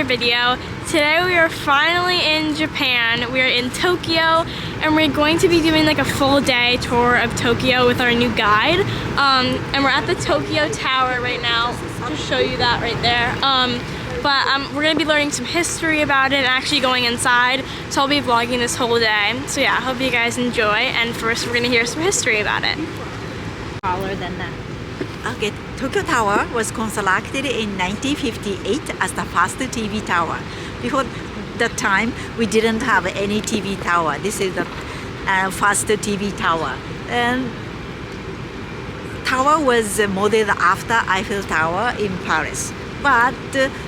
another video. Today we are finally in Japan. We're in Tokyo and we're going to be doing like a full day tour of Tokyo with our new guide. And we're at the Tokyo Tower right now. I'll just show you that right there. We're gonna be learning some history about it and actually going inside. So I'll be vlogging this whole day. So yeah, I hope you guys enjoy. And first we're gonna hear some history about it. Taller than that. Okay, Tokyo Tower was constructed in 1958 as the first TV tower. Before that time, we didn't have any TV tower. This is the first TV tower. And tower was modeled after Eiffel Tower in Paris. But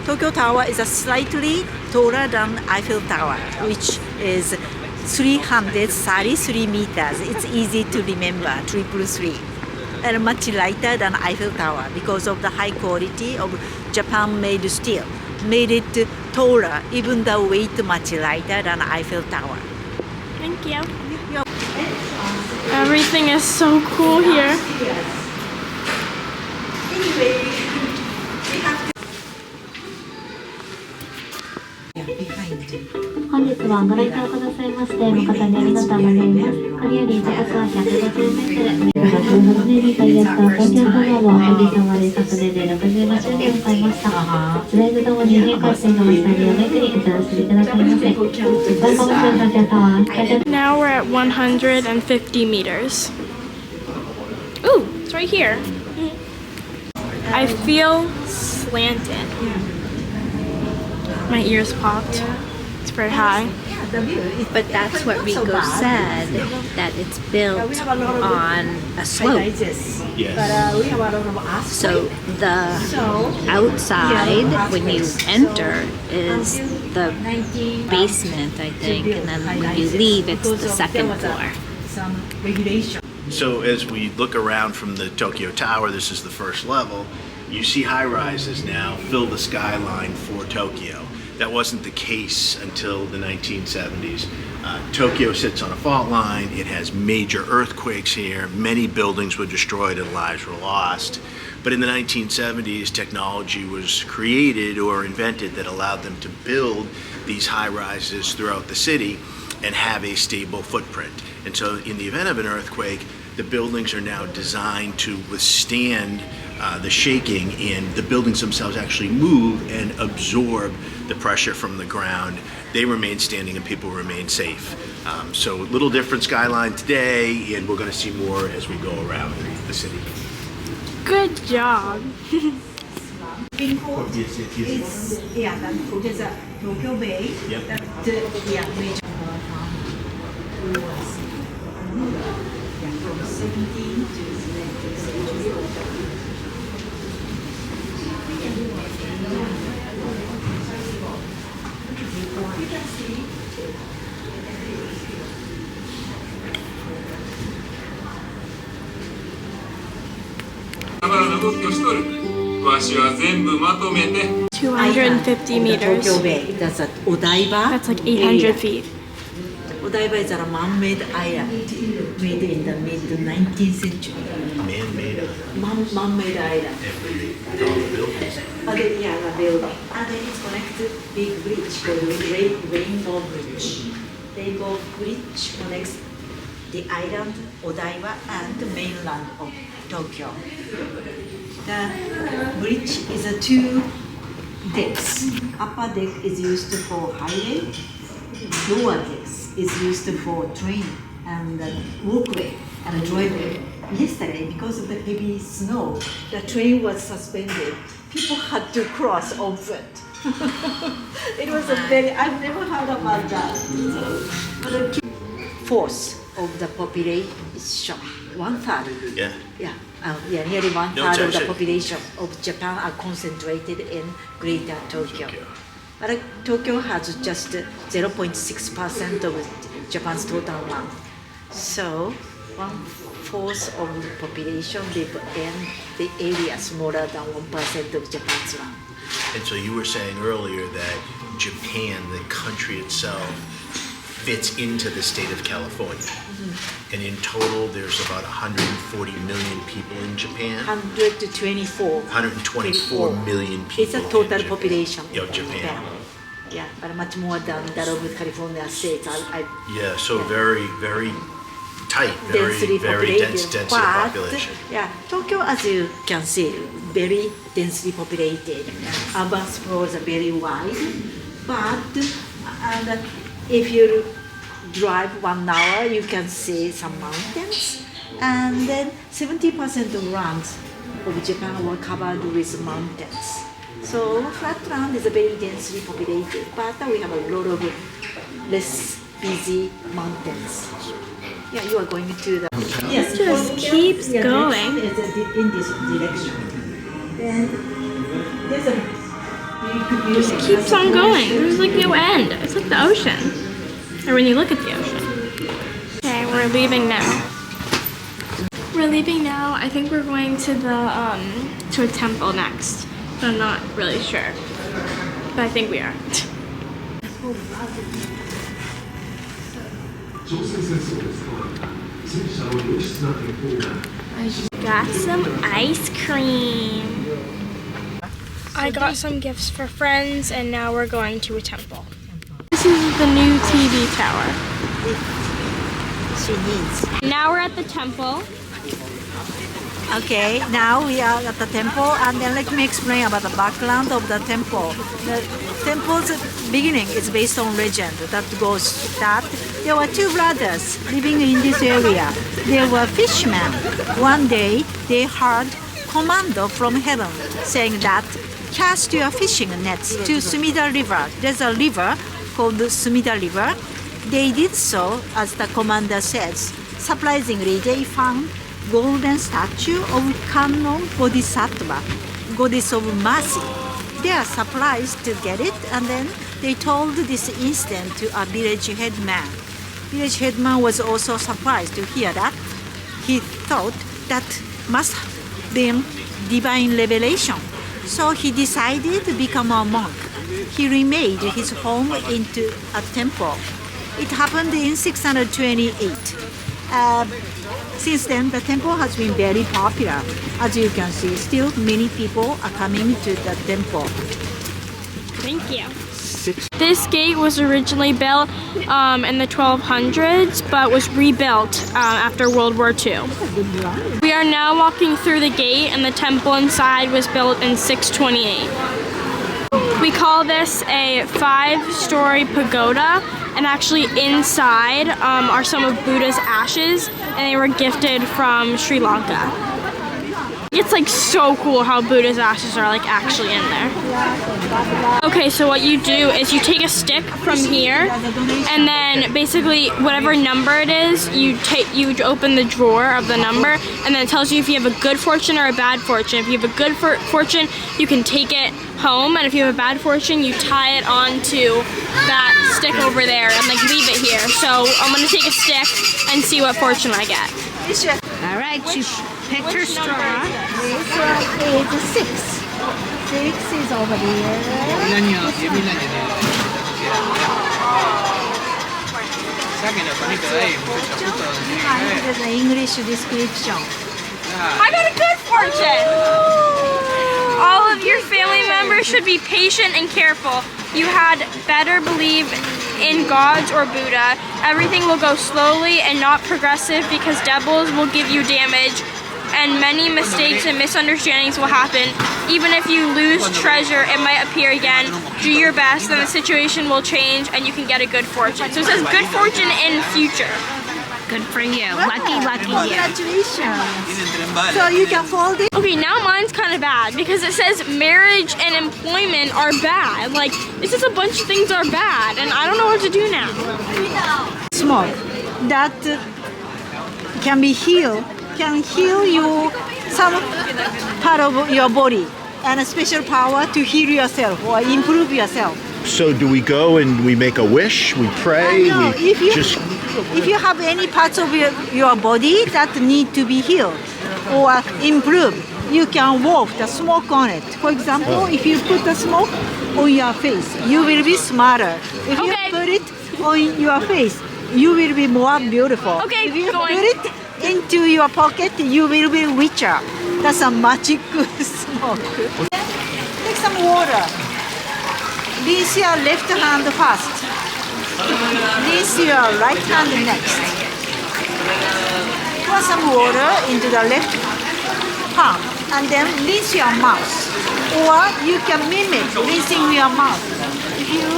Tokyo Tower is slightly taller than Eiffel Tower, which is 333 meters. It's easy to remember, 333. And much lighter than Eiffel Tower because of the high quality of Japan-made steel. Made it taller, even the weight much lighter than Eiffel Tower. Thank you. Everything is so cool here. Anyway, we have to... 本日はご来場くださいまして誠にありがとうございます。これより高さは150メートル。2018年に開業した東京タワーもおじい様で昨年で65周年を迎えました。スライドともに変化していましたりをめくりお楽しみくださいませ。Welcome to Tokyo Tower. Now we're at 150 meters. Ooh, it's right here. I feel slanted. My ears popped. It's very high. But that's what Rico said, that it's built on a slope. Yes. So the outside, when you enter, is the basement, I think, and then when you leave, it's the second floor. So as we look around from the Tokyo Tower, this is the first level, you see high-rises now fill the skyline for Tokyo. That wasn't the case until the 1970s. Tokyo sits on a fault line. It has major earthquakes here. Many buildings were destroyed and lives were lost. But in the 1970s, technology was created or invented that allowed them to build these high-rises throughout the city and have a stable footprint. And so in the event of an earthquake, the buildings are now designed to withstand the shaking, and the buildings themselves actually move and absorb the pressure from the ground. They remain standing and people remain safe. So a little different skyline today, and we're going to see more as we go around the city. Good job. It's, yeah, there's a Tokyo Bay. Yep. Major. From 17 to 19th century. 250 meters. Tokyo Bay. That's at Odaiba. That's like 800 feet. Odaiba is a man-made island made in the mid-19th century. Man-made island. Man-made island. With all the buildings. The building. And then it's connected big bridge called Rainbow Bridge. Rainbow Bridge connects the island Odaiba and the mainland of Tokyo. The bridge is a two decks. Upper deck is used for highway. Lower decks is used for train and walkway and driveway. Yesterday, because of the heavy snow, the train was suspended. People had to cross on foot. It was a very, I've never heard about that. But the fourth of the population, 1/3. Yeah. Nearly 1/3 No, of the actually- population of Japan are concentrated in Greater Tokyo. But Tokyo has just 0.6% of Japan's total land. So 1/4 of the population live in the area smaller than 1% of Japan's land. And so you were saying earlier that Japan, the country itself, fits into the state of California. And in total, there's about 140 million people in Japan. 124. 124 million people. It's a total in population Japan. Yeah, but much more than that of California states. Yeah, so Yeah. very, very tight, very, Densely very dense populated. density But, population. yeah, Tokyo, as you can see, very densely populated. Urban sprawl are very wide, but and if you drive 1 hour, you can see some mountains, and then 70% of lands of Japan were covered with mountains. So flat land is very densely populated, but we have a lot of less busy mountains. Yeah, you are going to the. Yes, It just from keeps here, going. direction is in this direction. Then there's a big It keeps on going. There's like no end. It's like the ocean. Or when you look at the ocean. Okay, we're leaving now. We're leaving now. I think we're going to to a temple next. But I'm not really sure. But I think we are. Got some ice cream. I got some gifts for friends and now we're going to a temple. This is the new TV tower. She needs. Now we're at the temple. Okay, now we are at the temple, and then let me explain about the background of the temple. The temple's beginning is based on legend that goes that there were two brothers living in this area. They were fishermen. One day they heard commando from heaven saying that cast your fishing nets to Sumida River. There's a river called Sumida River. They did so as the commander says. Surprisingly, they found golden statue of Kannon Bodhisattva, goddess of mercy. They are surprised to get it, and then they told this incident to a village headman. Village headman was also surprised to hear that. He thought that must have been divine revelation. So he decided to become a monk. He remade his home into a temple. It happened in 628. Since then, the temple has been very popular. As you can see, still many people are coming to the temple. Thank you. This gate was originally built in the 1200s, but was rebuilt after World War II. We are now walking through the gate, and the temple inside was built in 628. We call this a 5-story pagoda, and actually inside are some of Buddha's ashes, and they were gifted from Sri Lanka. It's like so cool how Buddha's ashes are like actually in there. Okay, so what you do is you take a stick from here, and then basically whatever number it is, you open the drawer of the number, and then it tells you if you have a good fortune or a bad fortune. If you have a good fortune, you can take it home, and if you have a bad fortune, you tie it onto that stick over there and like leave it here. So I'm gonna take a stick and see what fortune I get. All right, she picked her straw. This one is 6. 6 is over here. Behind is the English description. I got a good fortune! All of your family members should be patient and careful. You had better believe in gods or Buddha. Everything will go slowly and not progressive because devils will give you damage and many mistakes and misunderstandings will happen. Even if you lose treasure, it might appear again. Do your best and the situation will change and you can get a good fortune. So it says good fortune in future. Good for you. Lucky you. Congratulations. So you can fold it. Okay, now mine's kind of bad because it says marriage and employment are bad. Like, it's just a bunch of things are bad and I don't know what to do now. Smoke that can be healed, can heal you some part of your body and a special power to heal yourself or improve yourself. So do we go and we make a wish, we pray, No, we if you have any parts of your body that need to be healed or improved, you can walk the smoke on it. For example, if you put the smoke on your face, you will be smarter. If you put it on your face, you will be more beautiful. Okay, if you going. put it into your pocket, you will be richer. That's a magic smoke. Take some water. rinse your left hand first. Rinse your right hand next. Pour some water into the left palm and then rinse your mouth. Or you can mimic rinsing your mouth. If you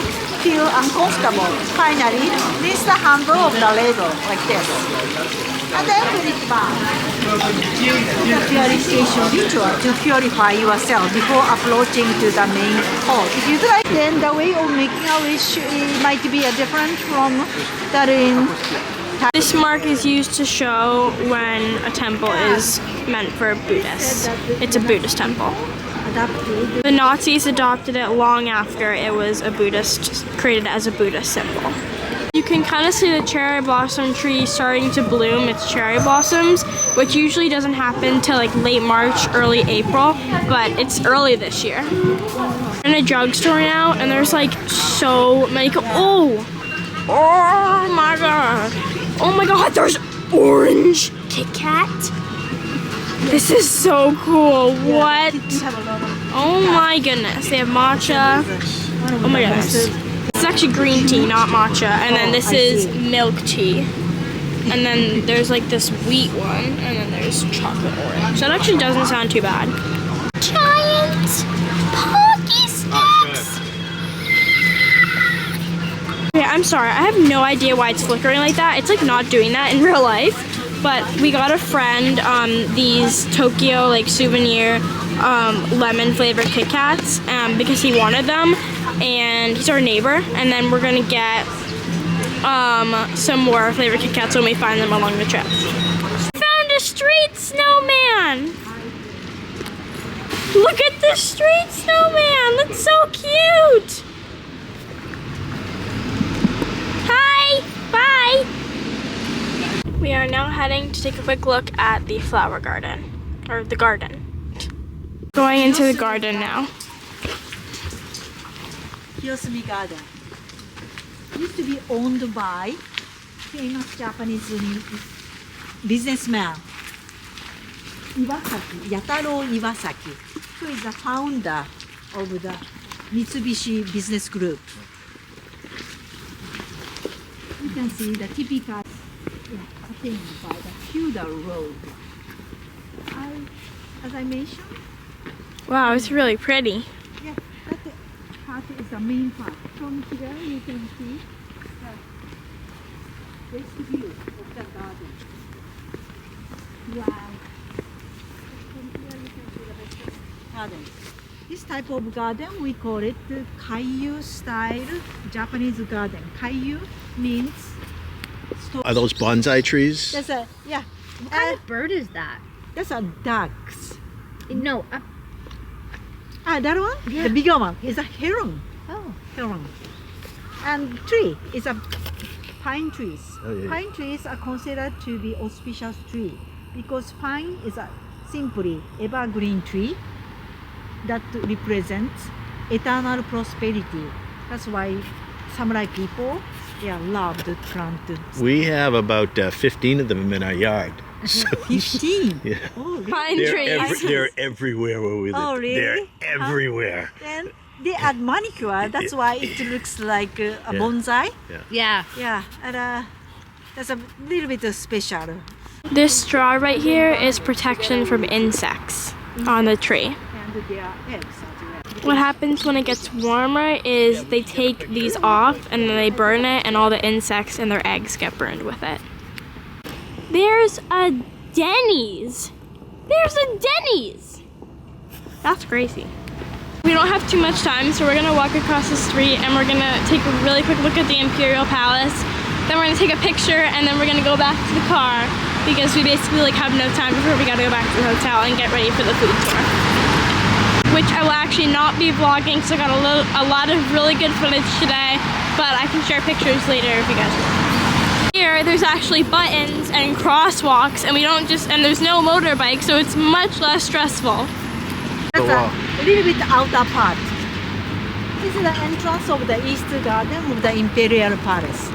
feel uncomfortable, finally rinse the handle of the ladle like this. And then put it back. The purification ritual to purify yourself before approaching to the main hall. If you'd like, then the way of making a wish might be different from that in. This mark is used to show when a temple is meant for Buddhists. It's a Buddhist temple. The Nazis adopted it long after it was created as a Buddhist symbol. You can kind of see the cherry blossom tree starting to bloom its cherry blossoms, which usually doesn't happen till like late March, early April, but it's early this year. We're in a drugstore now, and there's like so many. Oh my god! Oh my god! There's orange Kit Kat. This is so cool. What? Oh my goodness! They have matcha. Oh my goodness. It's actually green tea, not matcha. And then this is milk tea. And then there's like this wheat one. And then there's chocolate orange. That actually doesn't sound too bad. Giant Pocky Snacks! Okay, I'm sorry. I have no idea why it's flickering like that. It's like not doing that in real life. But we got a friend these Tokyo like souvenir lemon flavored Kit Kats because he wanted them. And he's our neighbor, and then we're gonna get some more flavored Kit Kats when we find them along the trip. Found a street snowman! Look at the street snowman! That's so cute! Hi! Bye! We are now heading to take a quick look at the flower garden, or the garden. Going into the garden now. Kiyosumi Garden used to be owned by famous Japanese businessman Yataro Iwasaki, who is the founder of the Mitsubishi Business Group. You can see the typical cutting by the feudal road. As I mentioned, Wow, it's really pretty. yeah, that part is the main part. From here you can see the best view of the garden. Wow. From here you can see the best garden. This type of garden, we call it the Kaiyu style Japanese garden. Kaiyu means Are those bonsai trees? That's a, yeah. What kind of bird is that? That's a ducks. No. That one? Yeah. The bigger one is a heron. Oh. Heron. And tree is a pine trees. Oh, yeah. Pine trees are considered to be auspicious tree because pine is a simply evergreen tree that represents eternal prosperity. That's why samurai people, they are loved to plant. We have about 15 of them in our yard. So, 15. yeah. Oh, really? Pine trees. They're everywhere where we live. Oh, really? They're everywhere. Then they add manicure. That's why it looks like a bonsai. Yeah. Yeah, and that's a little bit special. This straw right here is protection from insects on the tree. And their eggs as well. What happens when it gets warmer is they take these off and then they burn it and all the insects and their eggs get burned with it. There's a Denny's! There's a Denny's! That's crazy. We don't have too much time, so we're gonna walk across the street and we're gonna take a really quick look at the Imperial Palace. Then we're gonna take a picture and then we're gonna go back to the car because we basically have no time before we gotta go back to the hotel and get ready for the food tour. Which I will actually not be vlogging, so I got a lot of really good footage today, but I can share pictures later if you guys want. Here, there's actually buttons and crosswalks, and and there's no motorbike, so it's much less stressful. That's a little bit outer part. This is the entrance of the East Garden of the Imperial Palace.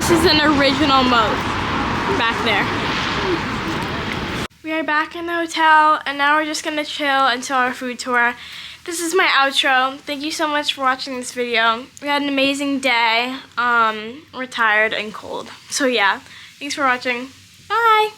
This is an original moat back there. We are back in the hotel, and now we're just gonna chill until our food tour. This is my outro. Thank you so much for watching this video. We had an amazing day. We're tired and cold. So yeah, thanks for watching. Bye!